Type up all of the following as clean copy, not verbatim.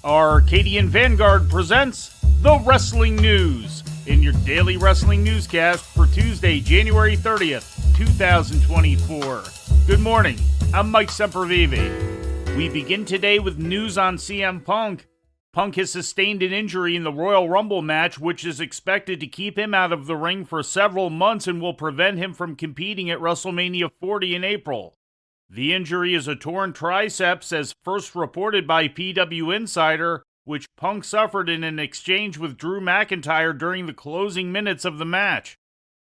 Arcadian Vanguard presents The Wrestling News in your daily wrestling newscast for Tuesday, January 30th, 2024. Good morning, I'm Mike Sempervive. We begin today with news on CM Punk. Punk has sustained an injury in the Royal Rumble match, which is expected to keep him out of the ring for several months and will prevent him from competing at WrestleMania 40 in April. The injury is a torn triceps, as first reported by PW Insider, which Punk suffered in an exchange with Drew McIntyre during the closing minutes of the match.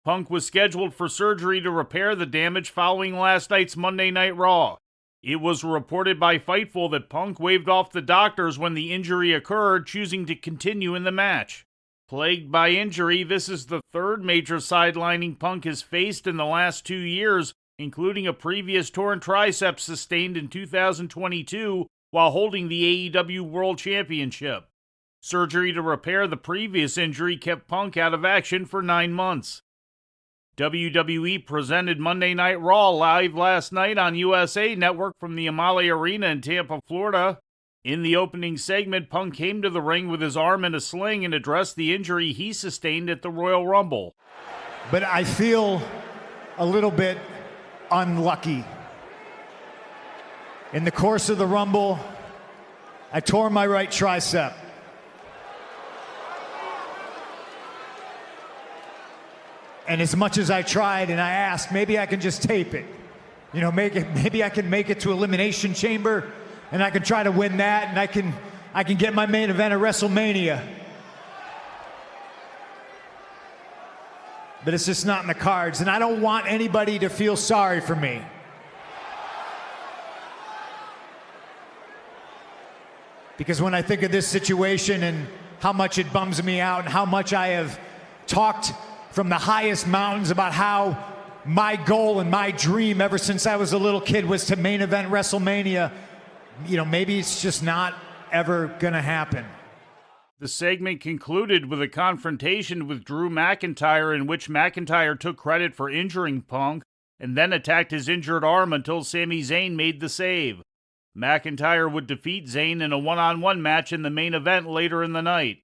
Punk was scheduled for surgery to repair the damage following last night's Monday Night Raw. It was reported by Fightful that Punk waved off the doctors when the injury occurred, choosing to continue in the match. Plagued by injury, this is the third major sidelining Punk has faced in the last 2 years, including a previous torn triceps sustained in 2022 while holding the AEW World Championship. Surgery to repair the previous injury kept Punk out of action for 9 months. WWE presented Monday Night Raw live last night on USA Network from the Amalie Arena in Tampa, Florida. In the opening segment, Punk came to the ring with his arm in a sling and addressed the injury he sustained at the Royal Rumble. But I feel a little bit unlucky. In the course of the Rumble, I tore my right tricep. And as much as I tried and I asked, maybe I can just tape it. You know, maybe I can make it to Elimination Chamber and I can try to win that and I can get my main event at WrestleMania. But it's just not in the cards, and I don't want anybody to feel sorry for me. Because when I think of this situation and how much it bums me out and how much I have talked from the highest mountains about how my goal and my dream ever since I was a little kid was to main event WrestleMania, you know, maybe it's just not ever gonna happen. The segment concluded with a confrontation with Drew McIntyre in which McIntyre took credit for injuring Punk and then attacked his injured arm until Sami Zayn made the save. McIntyre would defeat Zayn in a one-on-one match in the main event later in the night.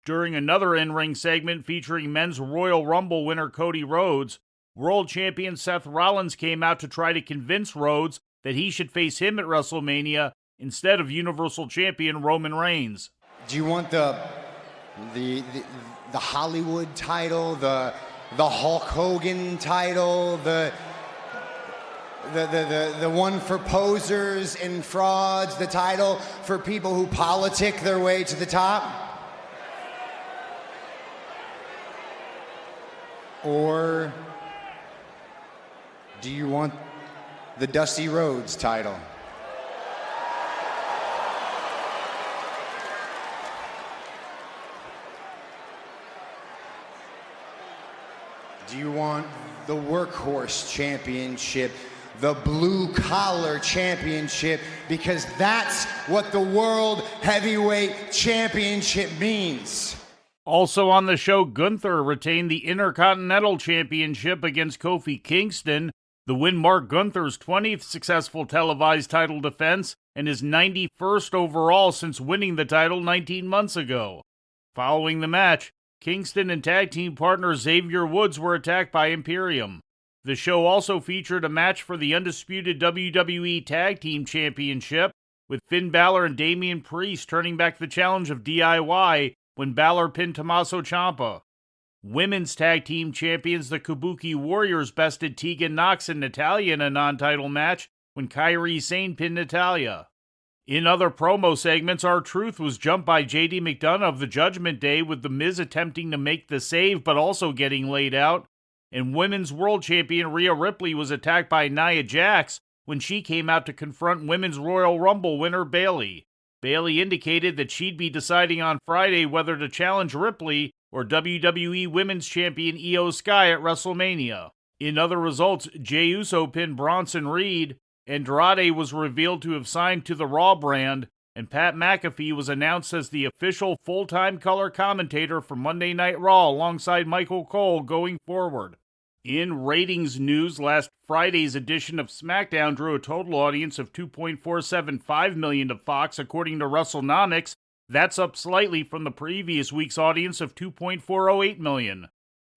During another in-ring segment featuring men's Royal Rumble winner Cody Rhodes, world champion Seth Rollins came out to try to convince Rhodes that he should face him at WrestleMania instead of Universal Champion Roman Reigns. Do you want the Hollywood title, the Hulk Hogan title, the one for posers and frauds, the title for people who politic their way to the top? Or do you want the Dusty Rhodes title? Do you want the Workhorse Championship, the Blue Collar Championship? Because that's what the World Heavyweight Championship means. Also on the show, Gunther retained the Intercontinental Championship against Kofi Kingston. The win marked Gunther's 20th successful televised title defense and his 91st overall since winning the title 19 months ago. Following the match, Kingston and tag team partner Xavier Woods were attacked by Imperium. The show also featured a match for the undisputed WWE Tag Team Championship, with Finn Balor and Damian Priest turning back the challenge of DIY when Balor pinned Tommaso Ciampa. Women's Tag Team Champions the Kabuki Warriors bested Tegan Nox and Natalya in a non-title match when Kairi Sane pinned Natalya. In other promo segments, R-Truth was jumped by JD McDonough of the Judgment Day, with The Miz attempting to make the save but also getting laid out. And Women's World Champion Rhea Ripley was attacked by Nia Jax when she came out to confront Women's Royal Rumble winner Bayley. Bayley indicated that she'd be deciding on Friday whether to challenge Ripley or WWE Women's Champion Io Sky at WrestleMania. In other results, Jey Uso pinned Bronson Reed, Andrade was revealed to have signed to the Raw brand, and Pat McAfee was announced as the official full-time color commentator for Monday Night Raw alongside Michael Cole going forward. In ratings news, last Friday's edition of SmackDown drew a total audience of 2.475 million to Fox, according to WrestleNomics, That's up slightly from the previous week's audience of 2.408 million.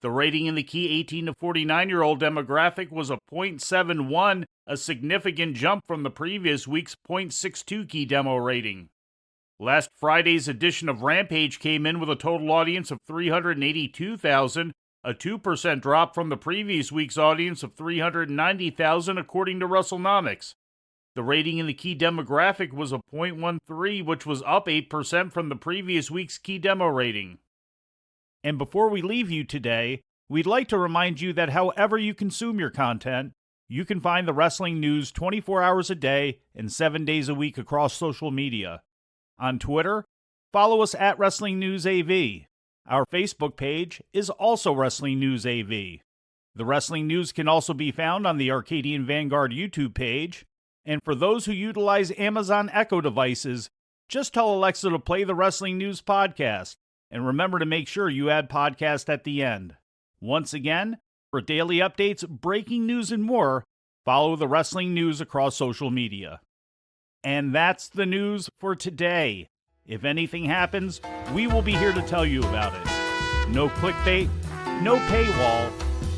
The rating in the key 18 to 49-year-old demographic was a .71, a significant jump from the previous week's .62 key demo rating. Last Friday's edition of Rampage came in with a total audience of 382,000, a 2% drop from the previous week's audience of 390,000 according to WrestleNomics. The rating in the key demographic was a .13, which was up 8% from the previous week's key demo rating. And before we leave you today, we'd like to remind you that however you consume your content, you can find the wrestling news 24 hours a day and 7 days a week across social media. On Twitter, follow us at Wrestling News AV. Our Facebook page is also Wrestling News AV. The Wrestling News can also be found on the Arcadian Vanguard YouTube page. And for those who utilize Amazon Echo devices, just tell Alexa to play the Wrestling News podcast. And remember to make sure you add podcast at the end. Once again, for daily updates, breaking news, and more, follow the Wrestling News across social media. And that's the news for today. If anything happens, we will be here to tell you about it. No clickbait, no paywall,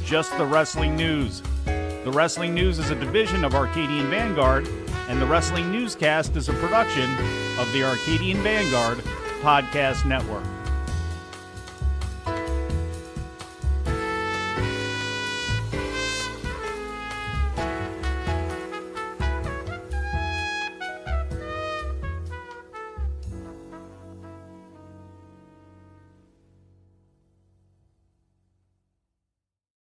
just the Wrestling News. The Wrestling News is a division of Arcadian Vanguard, and the Wrestling Newscast is a production of the Arcadian Vanguard Podcast Network.